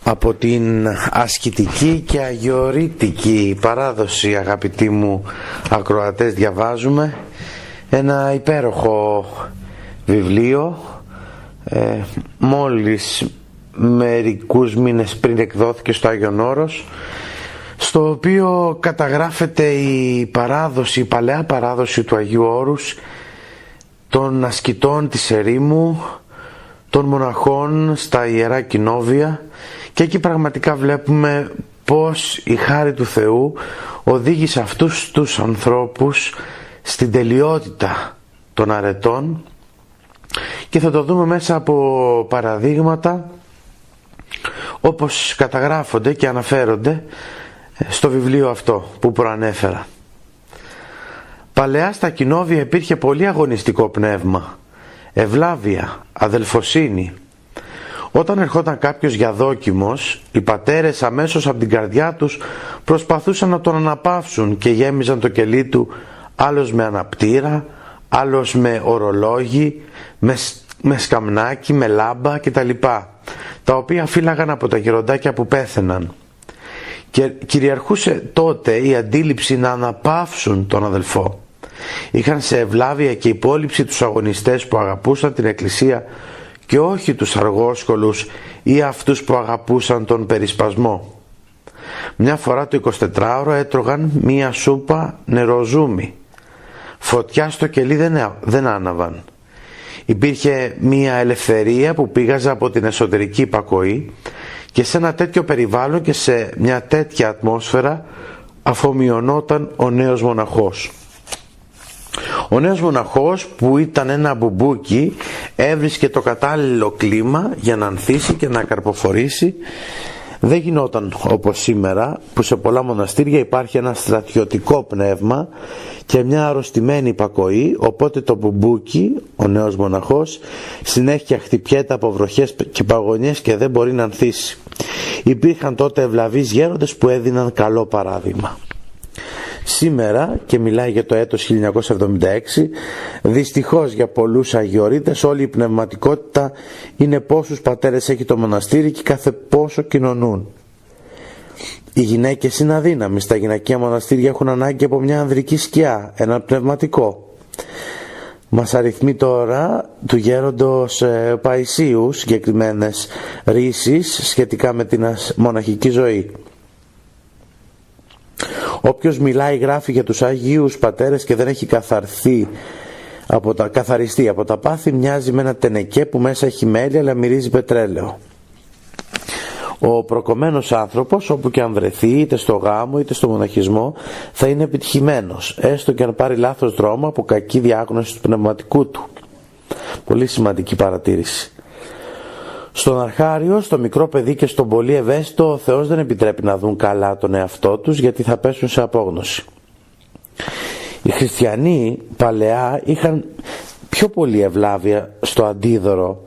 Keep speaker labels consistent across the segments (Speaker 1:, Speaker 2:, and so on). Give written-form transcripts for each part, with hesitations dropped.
Speaker 1: Από την ασκητική και αγιορείτικη παράδοση, αγαπητοί μου ακροατές, διαβάζουμε ένα υπέροχο βιβλίο. Μόλις μερικούς μήνες πριν εκδόθηκε στο Άγιον Όρος, στο οποίο καταγράφεται η παράδοση, η παλαιά παράδοση του Αγίου Όρους, των ασκητών της ερήμου, των μοναχών στα Ιερά Κοινόβια, και εκεί πραγματικά βλέπουμε πως η χάρη του Θεού οδήγησε αυτούς τους ανθρώπους στην τελειότητα των αρετών, και θα το δούμε μέσα από παραδείγματα όπως καταγράφονται και αναφέρονται στο βιβλίο αυτό που προανέφερα. Παλαιά στα κοινόβια υπήρχε πολύ αγωνιστικό πνεύμα, ευλάβεια, αδελφοσύνη. Όταν ερχόταν κάποιος για δόκιμος, οι πατέρες αμέσως από την καρδιά τους προσπαθούσαν να τον αναπαύσουν και γέμιζαν το κελί του άλλος με αναπτήρα, άλλος με ορολόγι, με σκαμνάκι, με λάμπα κτλ, τα οποία φύλαγαν από τα γεροντάκια που πέθαιναν. Και κυριαρχούσε τότε η αντίληψη να αναπαύσουν τον αδελφό. Είχαν σε ευλάβεια και υπόλοιψη τους αγωνιστές που αγαπούσαν την Εκκλησία και όχι τους αργόσκολους ή αυτούς που αγαπούσαν τον περισπασμό. Μια φορά το 24ωρο έτρωγαν μία σούπα νεροζούμι. Φωτιά στο κελί δεν άναβαν. Υπήρχε μία ελευθερία που πήγαζε από την εσωτερική υπακοή, και σε ένα τέτοιο περιβάλλον και σε μια τέτοια ατμόσφαιρα αφομοιωνόταν ο νέος μοναχός. Ο νέος μοναχός, που ήταν ένα μπουμπούκι, έβρισκε το κατάλληλο κλίμα για να ανθίσει και να καρποφορήσει. Δεν γινόταν όπως σήμερα, που σε πολλά μοναστήρια υπάρχει ένα στρατιωτικό πνεύμα και μια αρρωστημένη υπακοή, οπότε το μπουμπούκι, ο νέος μοναχός, συνέχεια χτυπιέται από βροχές και παγωνιές και δεν μπορεί να ανθίσει. Υπήρχαν τότε ευλαβείς γέροντες που έδιναν καλό παράδειγμα. Σήμερα, και μιλάει για το έτος 1976, δυστυχώς για πολλούς αγιορείτες όλη η πνευματικότητα είναι πόσους πατέρες έχει το μοναστήρι και κάθε πόσο κοινωνούν. Οι γυναίκες είναι αδύναμοι. Στα γυναικεία μοναστήρια έχουν ανάγκη από μια ανδρική σκιά, ένα πνευματικό. Μας αριθμεί τώρα του γέροντος Παϊσίου συγκεκριμένες ρίσεις σχετικά με την μοναχική ζωή. Όποιος μιλάει, γράφει για τους Αγίους Πατέρες και δεν έχει καθαριστεί από τα πάθη, μοιάζει με ένα τενεκέ που μέσα έχει μέλι αλλά μυρίζει πετρέλαιο. Ο προκομμένος άνθρωπος, όπου και αν βρεθεί, είτε στο γάμο είτε στο μοναχισμό, θα είναι επιτυχημένος, έστω και αν πάρει λάθος δρόμο από κακή διάγνωση του πνευματικού του. Πολύ σημαντική παρατήρηση. Στον αρχάριο, στο μικρό παιδί και στον πολύ ευαίσθητο, ο Θεός δεν επιτρέπει να δουν καλά τον εαυτό τους, γιατί θα πέσουν σε απόγνωση. Οι χριστιανοί παλαιά είχαν πιο πολύ ευλάβεια στο αντίδωρο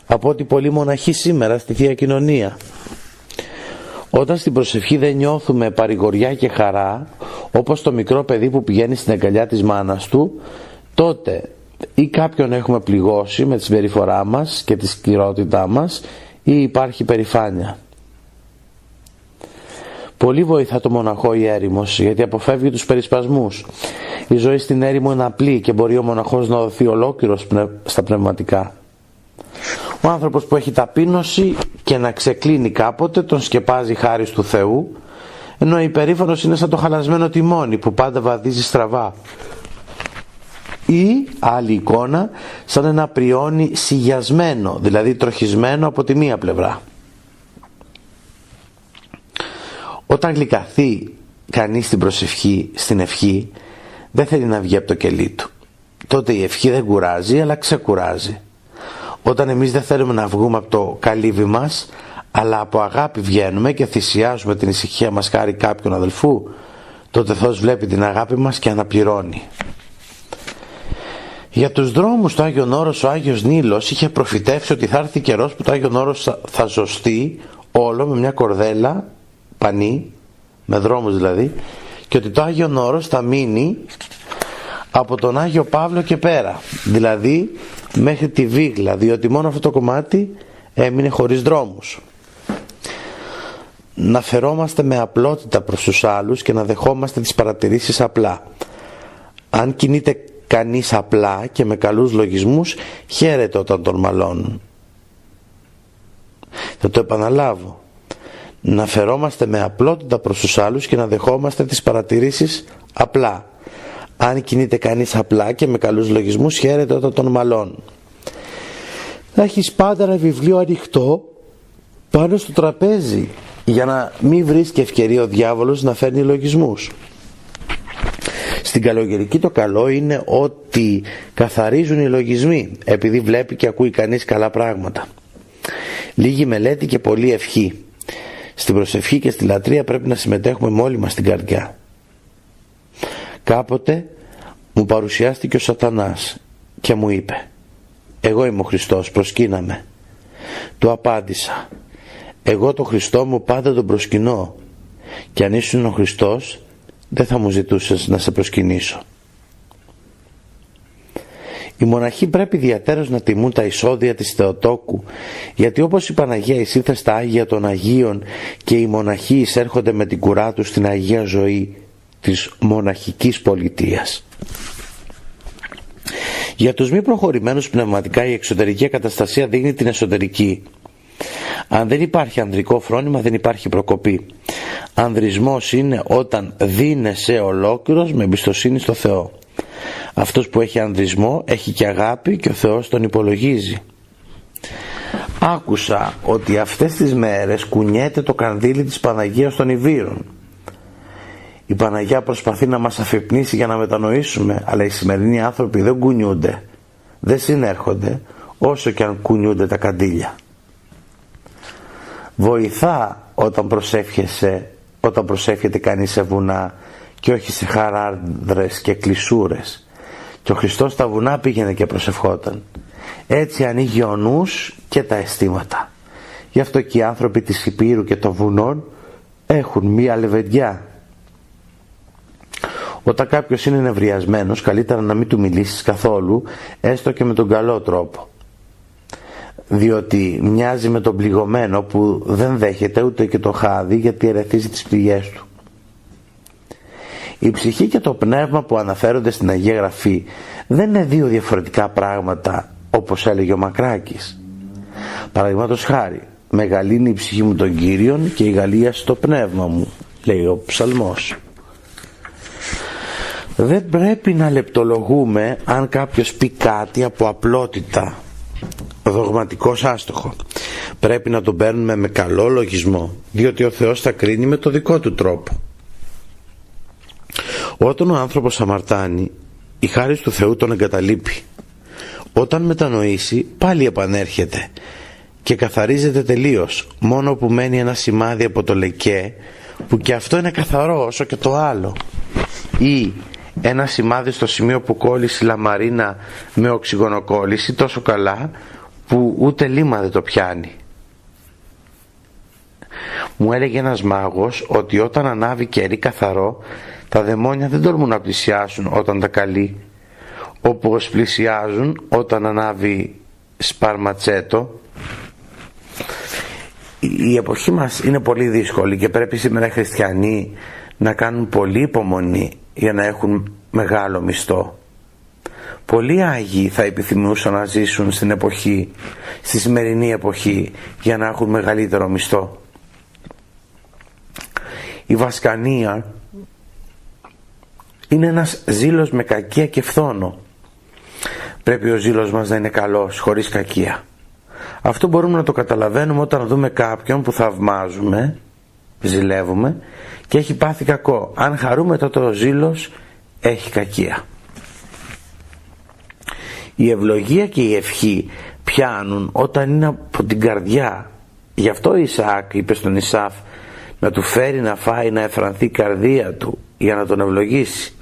Speaker 1: από ότι πολλοί μοναχοί σήμερα στη Θεία Κοινωνία. Όταν στην προσευχή δεν νιώθουμε παρηγοριά και χαρά, όπως το μικρό παιδί που πηγαίνει στην αγκαλιά της μάνας του, τότε ή κάποιον έχουμε πληγώσει με τη συμπεριφορά μας και τη σκληρότητά μας, ή υπάρχει περηφάνεια. Πολύ βοηθά το μοναχό η έρημος, γιατί αποφεύγει τους περισπασμούς. Η ζωή στην έρημο είναι απλή και μπορεί ο μοναχός να δοθεί ολόκληρος στα πνευματικά. Ο άνθρωπος που έχει ταπείνωση και να ξεκλίνει κάποτε, τον σκεπάζει η χάρις του Θεού, ενώ υπερήφανος είναι σαν το χαλασμένο τιμόνι που πάντα βαδίζει στραβά. Ή άλλη εικόνα, σαν ένα πριόνι σιγιασμένο, δηλαδή τροχισμένο από τη μία πλευρά. Όταν γλυκαθεί κανείς στην προσευχή, στην ευχή, δεν θέλει να βγει από το κελί του. Τότε η ευχή δεν κουράζει, αλλά ξεκουράζει. Όταν εμείς δεν θέλουμε να βγούμε από το καλύβι μας, αλλά από αγάπη βγαίνουμε και θυσιάζουμε την ησυχία μας χάρη κάποιον αδελφού, τότε ο Θεός βλέπει την αγάπη μας και αναπληρώνει. Για τους δρόμους του Άγιον Όρος, ο Άγιος Νείλος είχε προφητεύσει ότι θα έρθει καιρός που το Άγιον Όρος θα ζωστεί όλο με μια κορδέλα πανί, με δρόμους δηλαδή, και ότι το Άγιον Όρος θα μείνει από τον Άγιο Παύλο και πέρα, δηλαδή μέχρι τη Βίγλα, διότι μόνο αυτό το κομμάτι έμεινε χωρίς δρόμους. να φερόμαστε με απλότητα προς τους άλλους και να δεχόμαστε τις παρατηρήσεις απλά. Αν κινείται κανείς απλά και με καλούς λογισμούς, χαίρεται όταν τον μαλώνουν. Θα το επαναλάβω. Να φερόμαστε με απλότητα προς τους άλλους και να δεχόμαστε τις παρατηρήσεις απλά. Αν κινείται κανείς απλά και με καλούς λογισμούς, χαίρεται όταν τον μαλώνουν. Να έχεις πάντα ένα βιβλίο ανοιχτό πάνω στο τραπέζι για να μην βρίσκει ευκαιρία ο διάβολος να φέρνει λογισμούς. Στην καλογερική το καλό είναι ότι καθαρίζουν οι λογισμοί, επειδή βλέπει και ακούει κανείς καλά πράγματα. Λίγη μελέτη και πολλή ευχή. Στην προσευχή και στη λατρεία πρέπει να συμμετέχουμε με όλη μας την καρδιά. Κάποτε μου παρουσιάστηκε ο Σατανάς και μου είπε: εγώ είμαι ο Χριστός, προσκύναμε. Του απάντησα: εγώ το Χριστό μου πάντα τον προσκυνώ, και αν ήσουν ο Χριστός δεν θα μου ζητούσες να σε προσκυνήσω. Οι μοναχοί πρέπει ιδιαίτερως να τιμούν τα εισόδια της Θεοτόκου, γιατί όπως η Παναγία εισήλθε στα Άγια των Αγίων και οι μοναχοί εισέρχονται με την κουρά τους στην Αγία ζωή της μοναχικής πολιτείας. Για τους μη προχωρημένους πνευματικά η εξωτερική εγκαταστασία δείχνει την εσωτερική. Αν δεν υπάρχει ανδρικό φρόνημα, δεν υπάρχει προκοπή. Ανδρισμός είναι όταν δίνεσαι ολόκληρος με εμπιστοσύνη στο Θεό. Αυτός που έχει ανδρισμό έχει και αγάπη και ο Θεός τον υπολογίζει. Άκουσα ότι αυτές τις μέρες κουνιέται το κανδύλι της Παναγίας των Ιβύρων. Η Παναγία προσπαθεί να μας αφυπνίσει για να μετανοήσουμε, αλλά οι σημερινοί άνθρωποι δεν κουνιούνται, δεν συνέρχονται, όσο και αν κουνιούνται τα καντήλια. Βοηθά όταν προσεύχεται κανείς σε βουνά και όχι σε χαράνδρες και κλεισούρες. Και ο Χριστός στα βουνά πήγαινε και προσευχόταν. Έτσι ανοίγει ο νους και τα αισθήματα. Γι' αυτό και οι άνθρωποι της Υπήρου και των βουνών έχουν μία λεβεντιά. Όταν κάποιος είναι νευριασμένος, καλύτερα να μην του μιλήσεις καθόλου, έστω και με τον καλό τρόπο, διότι μοιάζει με τον πληγωμένο που δεν δέχεται ούτε και το χάδι, γιατί ερεθίζει τις πληγές του. Η ψυχή και το πνεύμα που αναφέρονται στην Αγία Γραφή δεν είναι δύο διαφορετικά πράγματα, όπως έλεγε ο Μακράκης. Παραδείγματος χάρη, μεγαλύνει η ψυχή μου τον Κύριον και η γαλίαση το πνεύμα μου, λέει ο ψαλμός. Δεν πρέπει να λεπτολογούμε αν κάποιος πει κάτι από απλότητα, δογματικός άστοχο. Πρέπει να τον παίρνουμε με καλό λογισμό, διότι ο Θεός θα κρίνει με το δικό του τρόπο. Όταν ο άνθρωπος αμαρτάνει, η χάρις του Θεού τον εγκαταλείπει. Όταν μετανοήσει, πάλι επανέρχεται και καθαρίζεται τελείως, μόνο που μένει ένα σημάδι από το λεκέ, που και αυτό είναι καθαρό όσο και το άλλο, ή ένα σημάδι στο σημείο που κόλλησε η λαμαρίνα με οξυγονοκόλληση τόσο καλά που ούτε λίμα δεν το πιάνει. Μου έλεγε ένας μάγος ότι όταν ανάβει κερί καθαρό, τα δαιμόνια δεν τολμούν να πλησιάσουν όταν τα καλεί, όπως πλησιάζουν όταν ανάβει σπαρματσέτο. Η εποχή μας είναι πολύ δύσκολη και πρέπει σήμερα οι χριστιανοί να κάνουν πολύ υπομονή για να έχουν μεγάλο μισθό. Πολλοί Άγιοι θα επιθυμούσαν να ζήσουν στη σημερινή εποχή για να έχουν μεγαλύτερο μισθό. Η βασκανία είναι ένας ζήλος με κακία και φθόνο. Πρέπει ο ζήλος μας να είναι καλός, χωρίς κακία. Αυτό μπορούμε να το καταλαβαίνουμε όταν δούμε κάποιον που θαυμάζουμε, ζηλεύουμε και έχει πάθει κακό. Αν χαρούμε, τότε ο ζήλος έχει κακία. Η ευλογία και η ευχή πιάνουν όταν είναι από την καρδιά. Γι' αυτό ο Ισαάκ είπε στον Ισάφ να του φέρει να φάει, να εφρανθεί η καρδία του για να τον ευλογήσει.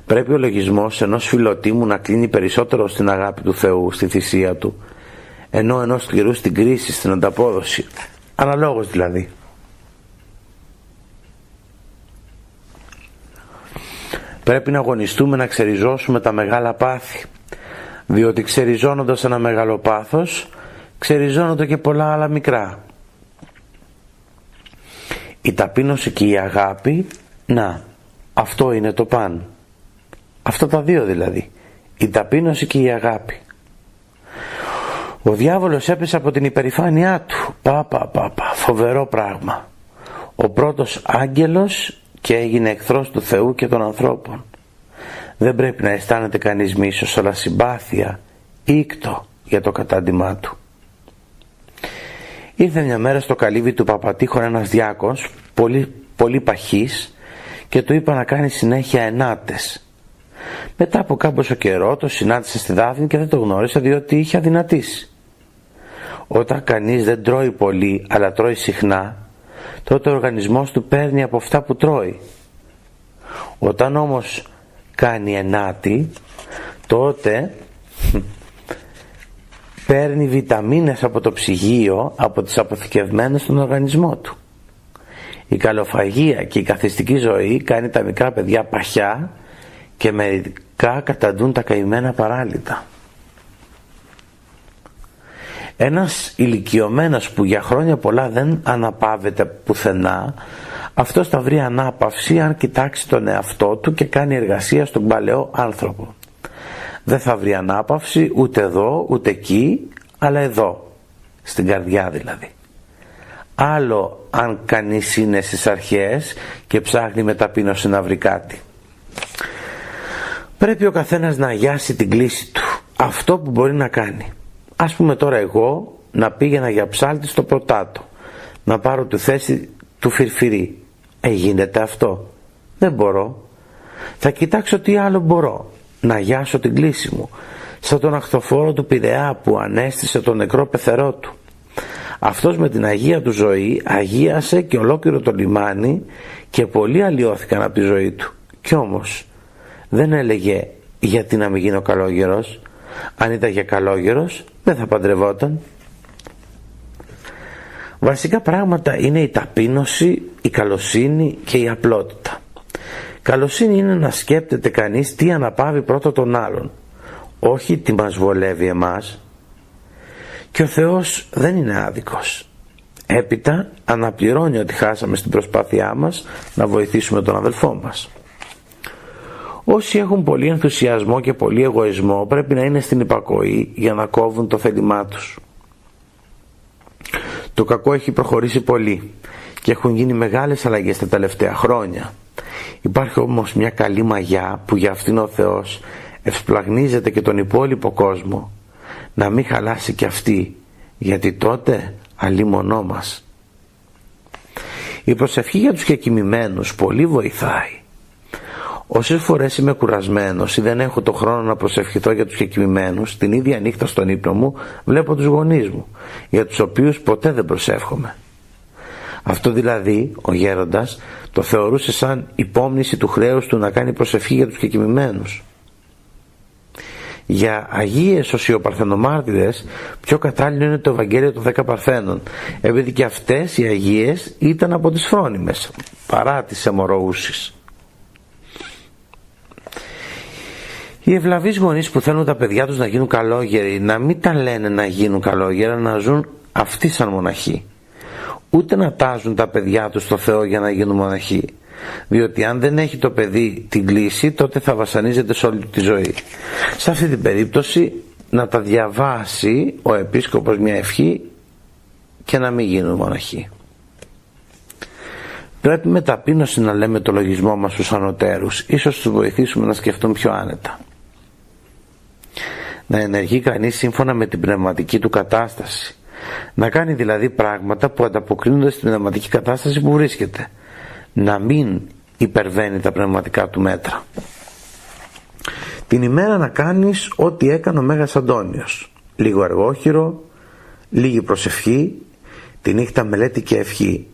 Speaker 1: Πρέπει ο λογισμός ενός φιλοτίμου να κλείνει περισσότερο στην αγάπη του Θεού, στη θυσία του, ενώ ενός σκληρού στην κρίση, στην ανταπόδοση. Αναλόγως δηλαδή. Πρέπει να αγωνιστούμε να ξεριζώσουμε τα μεγάλα πάθη, διότι ξεριζώνοντας ένα μεγάλο πάθος, ξεριζώνονται και πολλά άλλα μικρά. η ταπείνωση και η αγάπη, να, αυτό είναι το παν. Αυτά τα δύο δηλαδή, η ταπείνωση και η αγάπη. Ο διάβολος έπεσε από την υπερηφάνειά του. Φοβερό πράγμα. Ο πρώτος άγγελος και έγινε εχθρός του Θεού και των ανθρώπων. Δεν πρέπει να αισθάνεται κανείς μίσος, αλλά συμπάθεια, ήκτο για το κατάντημά του. Ήρθε μια μέρα στο καλύβι του Παπατήχων ένας διάκονος, πολύ παχής, και του είπα να κάνει συνέχεια ενάτες. Μετά από κάμποσο καιρό το συνάντησε στη Δάφνη και δεν το γνώρισε, διότι είχε αδυνατήσει. Όταν κανείς δεν τρώει πολύ αλλά τρώει συχνά, τότε ο οργανισμός του παίρνει από αυτά που τρώει. Όταν όμως κάνει ενάτη, τότε παίρνει βιταμίνες από το ψυγείο, από τις αποθηκευμένες στον οργανισμό του. Η καλοφαγία και η καθιστική ζωή κάνει τα μικρά παιδιά παχιά και μερικά καταντούν τα καημένα παράλυτα. Ένας ηλικιωμένος που για χρόνια πολλά δεν αναπαύεται πουθενά, αυτός θα βρει ανάπαυση αν κοιτάξει τον εαυτό του και κάνει εργασία στον παλαιό άνθρωπο. Δεν θα βρει ανάπαυση ούτε εδώ ούτε εκεί, αλλά εδώ, στην καρδιά δηλαδή. Άλλο αν κανείς είναι στις αρχές και ψάχνει με ταπείνωση να βρει κάτι. Πρέπει ο καθένας να αγιάσει την κλίση του, αυτό που μπορεί να κάνει. Ας πούμε τώρα εγώ να πήγαινα για ψάλτη στο Πρωτάτο, να πάρω τη θέση του Φιρφυρί. Γίνεται αυτό? Δεν μπορώ. Θα κοιτάξω τι άλλο μπορώ. Να αγιάσω την κλίση μου, σαν τον αχθοφόρο του Πειραιά που ανέστησε τον νεκρό πεθερό του. Αυτός με την αγία του ζωή αγίασε και ολόκληρο το λιμάνι και πολλοί αλλοιώθηκαν από τη ζωή του. Κι όμως δεν έλεγε γιατί να μην γίνω καλόγερος. Αν ήταν για καλόγερος δεν θα παντρευόταν. Βασικά πράγματα είναι η ταπείνωση, η καλοσύνη και η απλότητα. Καλοσύνη είναι να σκέπτεται κανείς τι αναπαύει πρώτα τον άλλον, όχι τι μας βολεύει εμάς. Και ο Θεός δεν είναι άδικος. Έπειτα αναπληρώνει ότι χάσαμε στην προσπάθειά μας να βοηθήσουμε τον αδελφό μας. Όσοι έχουν πολύ ενθουσιασμό και πολύ εγωισμό πρέπει να είναι στην υπακοή για να κόβουν το θέλημά τους. Το κακό έχει προχωρήσει πολύ και έχουν γίνει μεγάλες αλλαγές τα τελευταία χρόνια. Υπάρχει όμως μια καλή μαγιά που για αυτήν ο Θεός ευσπλαγνίζεται και τον υπόλοιπο κόσμο, να μην χαλάσει και αυτή, γιατί τότε αλίμονό μας. Η προσευχή για τους κεκοιμημένους πολύ βοηθάει. Όσες φορές είμαι κουρασμένος ή δεν έχω το χρόνο να προσευχηθώ για τους κεκοιμημένους, την ίδια νύχτα στον ύπνο μου βλέπω τους γονείς μου, για τους οποίους ποτέ δεν προσεύχομαι. Αυτό δηλαδή ο γέροντας το θεωρούσε σαν υπόμνηση του χρέους του να κάνει προσευχή για τους κεκοιμημένους. Για αγίες οσιοπαρθενομάρτυρες πιο κατάλληλο είναι το Ευαγγέλιο των 10 Παρθένων, επειδή και αυτές οι αγίες ήταν από τις φρόνιμες παρά τις αιμορροούσεις. Οι ευλαβείς γονείς που θέλουν τα παιδιά τους να γίνουν καλόγεροι, να μην τα λένε να γίνουν καλόγερα, να ζουν αυτοί σαν μοναχοί. Ούτε να τάζουν τα παιδιά τους στο Θεό για να γίνουν μοναχοί. Διότι αν δεν έχει το παιδί την κλίση, τότε θα βασανίζεται σε όλη τη ζωή. Σε αυτή την περίπτωση να τα διαβάσει ο επίσκοπος μια ευχή και να μην γίνουν μοναχοί. Πρέπει με ταπείνωση να λέμε το λογισμό μας στους ανωτέρους, ίσως τους βοηθήσουμε να σκεφτούν πιο άνετα. Να ενεργεί κανείς σύμφωνα με την πνευματική του κατάσταση. Να κάνει δηλαδή πράγματα που ανταποκρίνονται στην πνευματική κατάσταση που βρίσκεται. Να μην υπερβαίνει τα πνευματικά του μέτρα. Την ημέρα να κάνεις ό,τι έκανε ο Μέγας Αντώνιος. Λίγο αργόχειρο, λίγη προσευχή, τη νύχτα μελέτη και ευχή.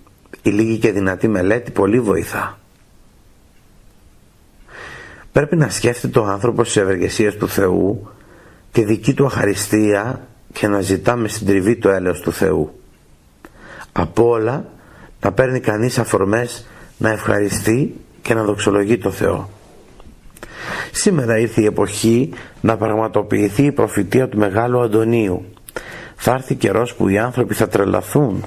Speaker 1: Η λίγη και δυνατή μελέτη πολύ βοηθά. Πρέπει να σκέφτεται ο άνθρωπος στις ευεργεσίες του Θεού, τη δική του αχαριστία και να ζητά με συντριβή το έλεος του Θεού. Από όλα να παίρνει κανείς αφορμές να ευχαριστεί και να δοξολογεί το Θεό. Σήμερα ήρθε η εποχή να πραγματοποιηθεί η προφητεία του Μεγάλου Αντωνίου. Θα έρθει καιρός που οι άνθρωποι θα τρελαθούν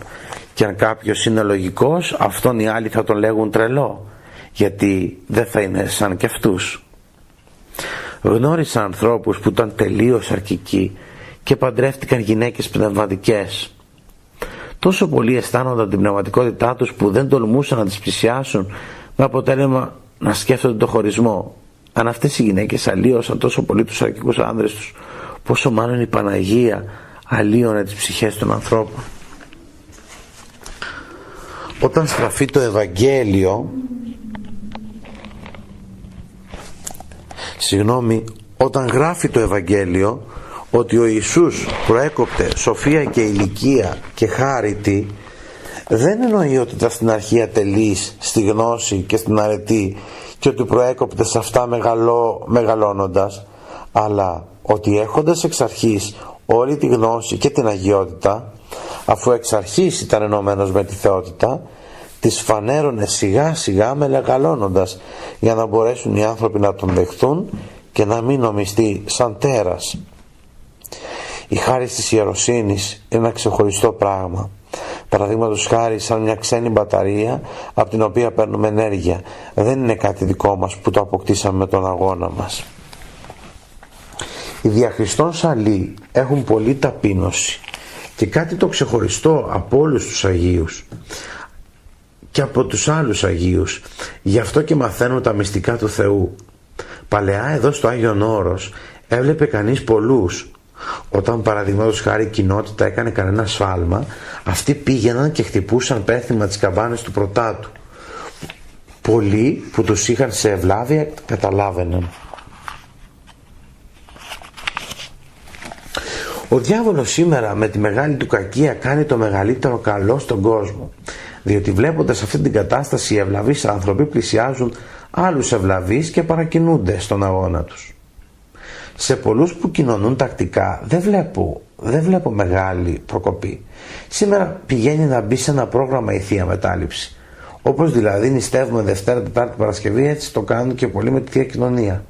Speaker 1: Και αν κάποιος είναι λογικός, αυτόν οι άλλοι θα τον λέγουν τρελό, γιατί δεν θα είναι σαν κι αυτούς. Γνώρισα ανθρώπους που ήταν τελείως αρκικοί και παντρεύτηκαν γυναίκες πνευματικές. Τόσο πολύ αισθάνονταν την πνευματικότητά τους που δεν τολμούσαν να τις πλησιάσουν, με αποτέλεσμα να σκέφτονται το χωρισμό. Αν αυτές οι γυναίκες αλλίωσαν τόσο πολύ τους αρκικούς άνδρες τους, πόσο μάλλον η Παναγία αλλίωνε τις ψυχές των ανθρώπων. Όταν στραφεί το Ευαγγέλιο, όταν γράφει το Ευαγγέλιο ότι ο Ιησούς προέκοπτε σοφία και ηλικία και χάριτη, δεν εννοεί ότι ήταν στην αρχή ατελής στη γνώση και στην αρετή και ότι προέκοπτε σε αυτά μεγαλώνοντας, αλλά ότι έχοντας εξ αρχής όλη τη γνώση και την αγιότητα, αφού εξ αρχής ήταν ενωμένος με τη θεότητα, τις φανέρωνε σιγά σιγά μεγαλώνοντας, για να μπορέσουν οι άνθρωποι να τον δεχθούν και να μην νομιστεί σαν τέρας. Η χάρη της ιεροσύνης είναι ένα ξεχωριστό πράγμα. Παραδείγματος χάρη σαν μια ξένη μπαταρία από την οποία παίρνουμε ενέργεια. Δεν είναι κάτι δικό μας που το αποκτήσαμε με τον αγώνα μας. Οι διαχριστών σαλοί έχουν πολλή ταπείνωση και κάτι το ξεχωριστό από όλους τους Αγίους και από τους άλλους Αγίους. Γι' αυτό και μαθαίνουν τα μυστικά του Θεού. Παλαιά εδώ στο Άγιον Όρος έβλεπε κανείς πολλούς. Όταν παραδείγματος χάρη η κοινότητα έκανε κανένα σφάλμα, αυτοί πήγαιναν και χτυπούσαν πέθυμα τις καμπάνες του Πρωτάτου. Πολλοί που τους είχαν σε ευλάβεια καταλάβαιναν. Ο διάβολος σήμερα με τη μεγάλη του κακία κάνει το μεγαλύτερο καλό στον κόσμο, διότι βλέποντας αυτή την κατάσταση οι ευλαβείς άνθρωποι πλησιάζουν άλλους ευλαβείς και παρακινούνται στον αγώνα τους. Σε πολλούς που κοινωνούν τακτικά δεν βλέπω μεγάλη προκοπή. Σήμερα πηγαίνει να μπει σε ένα πρόγραμμα η Θεία Μετάληψη. Όπως δηλαδή νηστεύουμε Δευτέρα, Τετάρτη, Παρασκευή, έτσι το κάνουν και πολλοί με τη Θεία Κοινωνία.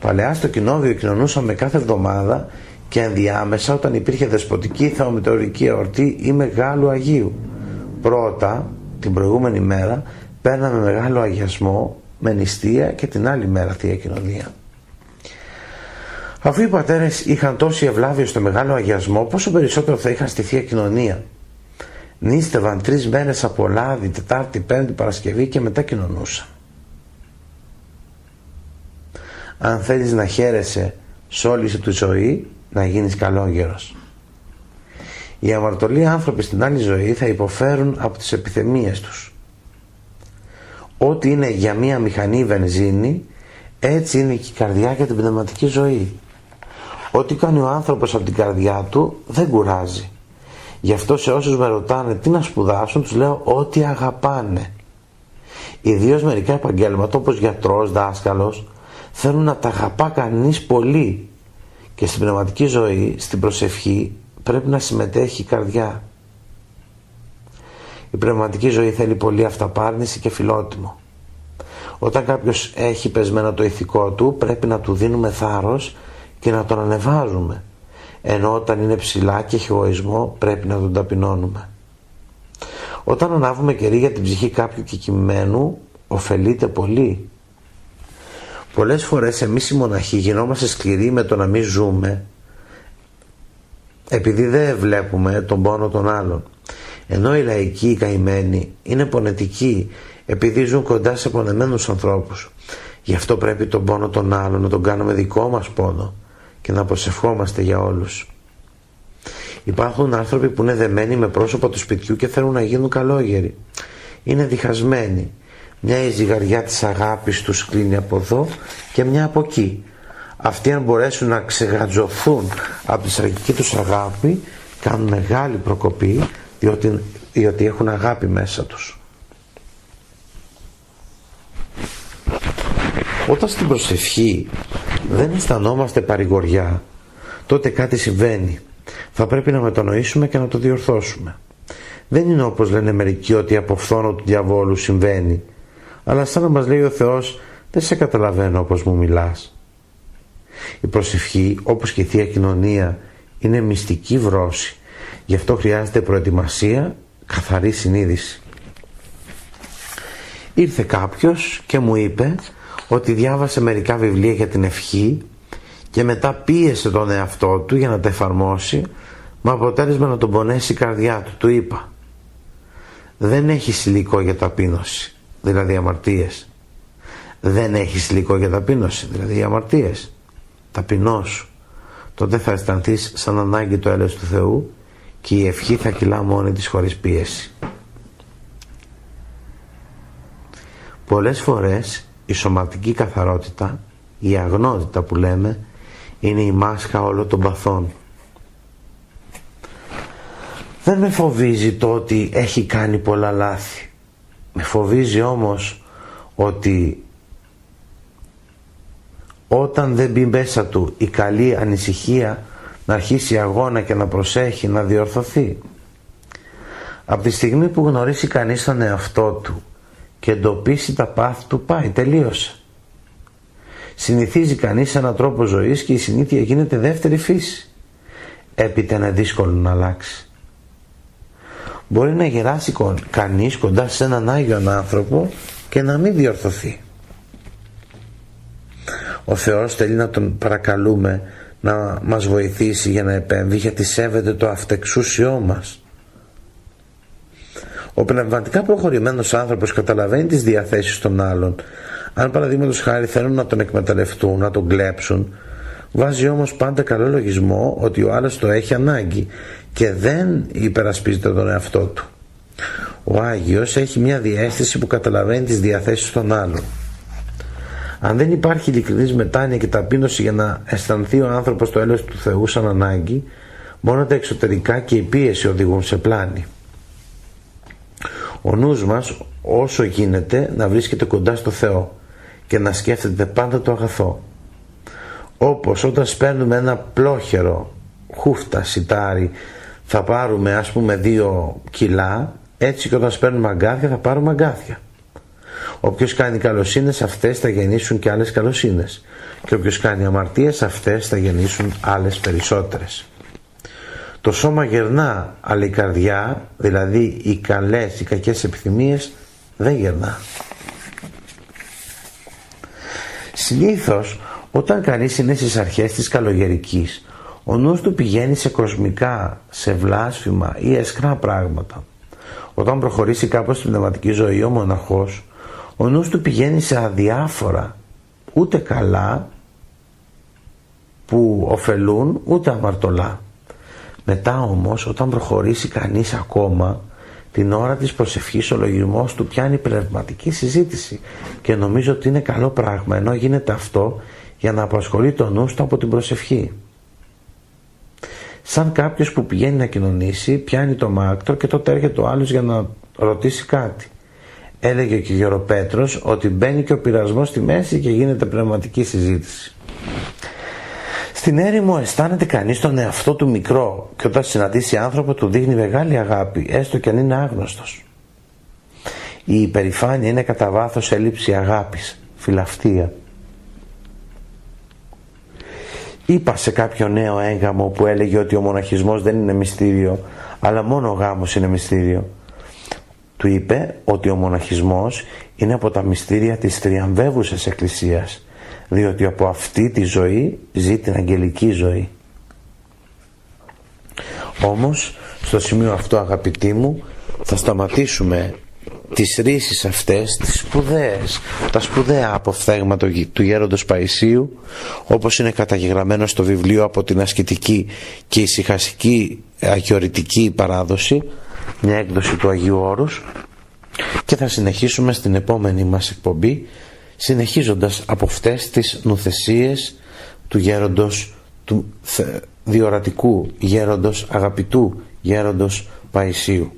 Speaker 1: Παλαιά στο κοινόβιο κοινωνούσαμε κάθε εβδομάδα και ενδιάμεσα όταν υπήρχε δεσποτική θεομητεωρική εορτή ή Μεγάλου Αγίου. Πρώτα, την προηγούμενη μέρα, παίρναμε Μεγάλο Αγιασμό με νηστεία και την άλλη μέρα Θεία Κοινωνία. Αφού οι πατέρες είχαν τόση ευλάβεια στο Μεγάλο Αγιασμό, πόσο περισσότερο θα είχαν στη Θεία Κοινωνία. Νήστευαν 3 μέρες από Λάδι, Τετάρτη, Πέμπτη, Παρασκευή και μετά κοινωνούσαν. Αν θέλεις να χαίρεσαι σε όλη σου τη ζωή, να γίνεις καλόγερος. Οι αμαρτωλοί άνθρωποι στην άλλη ζωή θα υποφέρουν από τις επιθυμίες τους. Ό,τι είναι για μία μηχανή βενζίνη, έτσι είναι και η καρδιά για την πνευματική ζωή. Ό,τι κάνει ο άνθρωπος από την καρδιά του δεν κουράζει. Γι' αυτό σε όσους με ρωτάνε τι να σπουδάσουν, τους λέω ό,τι αγαπάνε. Ιδίως μερικά επαγγέλματα όπως γιατρός, δάσκαλος, θέλουν να τα αγαπά κανείς πολύ. Και στην πνευματική ζωή, στην προσευχή, πρέπει να συμμετέχει η καρδιά. Η πνευματική ζωή θέλει πολύ αυταπάρνηση και φιλότιμο. Όταν κάποιος έχει πεσμένο το ηθικό του, πρέπει να του δίνουμε θάρρος και να τον ανεβάζουμε. Ενώ όταν είναι ψηλά και έχει εγωισμό, πρέπει να τον ταπεινώνουμε. Όταν ανάβουμε κερί για την ψυχή κάποιου κεκοιμημένου, ωφελείται πολύ. Πολλές φορές εμείς οι μοναχοί γινόμαστε σκληροί με το να μην ζούμε, επειδή δεν βλέπουμε τον πόνο των άλλων. Ενώ οι λαϊκοί, οι καημένοι, είναι πονετικοί, επειδή ζουν κοντά σε πονεμένους ανθρώπους. Γι' αυτό πρέπει τον πόνο των άλλων να τον κάνουμε δικό μας πόνο και να προσευχόμαστε για όλους. Υπάρχουν άνθρωποι που είναι δεμένοι με πρόσωπα του σπιτιού και θέλουν να γίνουν καλόγεροι. Είναι διχασμένοι. Μια η ζυγαριά της αγάπης τους κλείνει από εδώ και μια από εκεί. Αυτοί αν μπορέσουν να ξεγατζωθούν από τη σαρκική τους αγάπη, κάνουν μεγάλη προκοπή, διότι έχουν αγάπη μέσα τους. Όταν στην προσευχή δεν αισθανόμαστε παρηγοριά, τότε κάτι συμβαίνει. Θα πρέπει να μετανοήσουμε και να το διορθώσουμε. Δεν είναι όπως λένε μερικοί ότι από φθόνο του διαβόλου συμβαίνει, αλλά σαν να μας λέει ο Θεός, δεν σε καταλαβαίνω όπως μου μιλάς. Η προσευχή, όπως και η Θεία Κοινωνία, είναι μυστική βρώση. Γι' αυτό χρειάζεται προετοιμασία καθαρή συνείδηση. Ήρθε κάποιος και μου είπε ότι διάβασε μερικά βιβλία για την ευχή και μετά πίεσε τον εαυτό του για να τα εφαρμόσει, με αποτέλεσμα να τον πονέσει η καρδιά του. Του είπα: δεν έχεις υλικό για ταπείνωση, δηλαδή αμαρτίες. Δεν έχεις υλικό για ταπείνωση, δηλαδή αμαρτίες. Ταπεινώσου. Τότε θα αισθανθείς σαν ανάγκη το έλεος του Θεού και η ευχή θα κυλά μόνη της χωρίς πίεση. Πολλές φορές η σωματική καθαρότητα, η αγνότητα που λέμε, είναι η μάσκα όλων των παθών. Δεν με φοβίζει το ότι έχει κάνει πολλά λάθη. Με φοβίζει όμως ότι όταν δεν μπει μέσα του η καλή ανησυχία να αρχίσει αγώνα και να προσέχει να διορθωθεί. Από τη στιγμή που γνωρίσει κανείς τον εαυτό του και εντοπίσει τα πάθη του, πάει, τελείωσε. Συνηθίζει κανείς έναν τρόπο ζωής και η συνήθεια γίνεται δεύτερη φύση. Έπειτα είναι δύσκολο να αλλάξει. Μπορεί να γεράσει κανείς κοντά σε έναν Άγιον άνθρωπο και να μην διορθωθεί. Ο Θεός θέλει να τον παρακαλούμε να μας βοηθήσει για να επέμβει, γιατί σέβεται το αυτεξούσιό μας. Ο πνευματικά προχωρημένος άνθρωπος καταλαβαίνει τις διαθέσεις των άλλων. Αν παραδείγματος χάρη θέλουν να τον εκμεταλλευτούν, να τον κλέψουν, βάζει όμως πάντα καλό λογισμό ότι ο άλλος το έχει ανάγκη και δεν υπερασπίζεται τον εαυτό του. Ο Άγιος έχει μια διαίσθηση που καταλαβαίνει τις διαθέσεις των άλλων. Αν δεν υπάρχει ειλικρινής μετάνοια και ταπείνωση για να αισθανθεί ο άνθρωπος το έλεος του Θεού σαν ανάγκη, μόνο τα εξωτερικά και η πίεση οδηγούν σε πλάνη. Ο νους μας όσο γίνεται να βρίσκεται κοντά στο Θεό και να σκέφτεται πάντα το αγαθό. Όπως όταν σπέρνουμε ένα πλόχερο χούφτα σιτάρι θα πάρουμε ας πούμε 2 κιλά, έτσι και όταν σπέρνουμε αγκάθια θα πάρουμε αγκάθια. Όποιος κάνει καλοσύνες, αυτές θα γεννήσουν και άλλες καλοσύνες, και όποιος κάνει αμαρτίες, αυτές θα γεννήσουν άλλες περισσότερες. Το σώμα γερνά, αλλά η καρδιά, δηλαδή οι καλές, οι κακές επιθυμίες, δεν γερνά. Συνήθως όταν κανείς είναι στις αρχές της καλογερικής, ο νους του πηγαίνει σε κοσμικά, σε βλάσφημα ή αισχρά πράγματα. Όταν προχωρήσει κάπως στην πνευματική ζωή ο μοναχός, ο νους του πηγαίνει σε αδιάφορα, ούτε καλά που ωφελούν, ούτε αμαρτωλά. Μετά όμως, όταν προχωρήσει κανείς ακόμα, την ώρα της προσευχής ο λογισμός του πιάνει πνευματική συζήτηση και νομίζω ότι είναι καλό πράγμα, ενώ γίνεται αυτό για να απασχολεί το νους του από την προσευχή. Σαν κάποιος που πηγαίνει να κοινωνήσει, πιάνει το μάκτρο και τότε έρχεται ο άλλος για να ρωτήσει κάτι. Έλεγε και ο Γεροπέτρος ότι μπαίνει και ο πειρασμός στη μέση και γίνεται πνευματική συζήτηση. Στην έρημο αισθάνεται κανείς τον εαυτό του μικρό και όταν συναντήσει άνθρωπο του δείχνει μεγάλη αγάπη, έστω και αν είναι άγνωστος. Η υπερηφάνεια είναι κατά βάθος έλλειψη αγάπης, φιλαυτία. Είπα σε κάποιο νέο έγγαμο που έλεγε ότι ο μοναχισμός δεν είναι μυστήριο, αλλά μόνο ο γάμος είναι μυστήριο. Του είπε ότι ο μοναχισμός είναι από τα μυστήρια της τριαμβεύουσας εκκλησίας, διότι από αυτή τη ζωή ζει την αγγελική ζωή. Όμως στο σημείο αυτό, αγαπητοί μου, θα σταματήσουμε τις ρίσεις αυτές, τις σπουδαίες, τα σπουδαία αποφθέγματα του γέροντος Παϊσίου, όπως είναι καταγεγραμμένο στο βιβλίο από την ασκητική και ησυχαστική αγιορητική παράδοση, μια έκδοση του Αγίου Όρους, και θα συνεχίσουμε στην επόμενη μας εκπομπή, συνεχίζοντας από αυτές τις νουθεσίες του γέροντος, του διορατικού γέροντος, αγαπητού γέροντος Παϊσίου.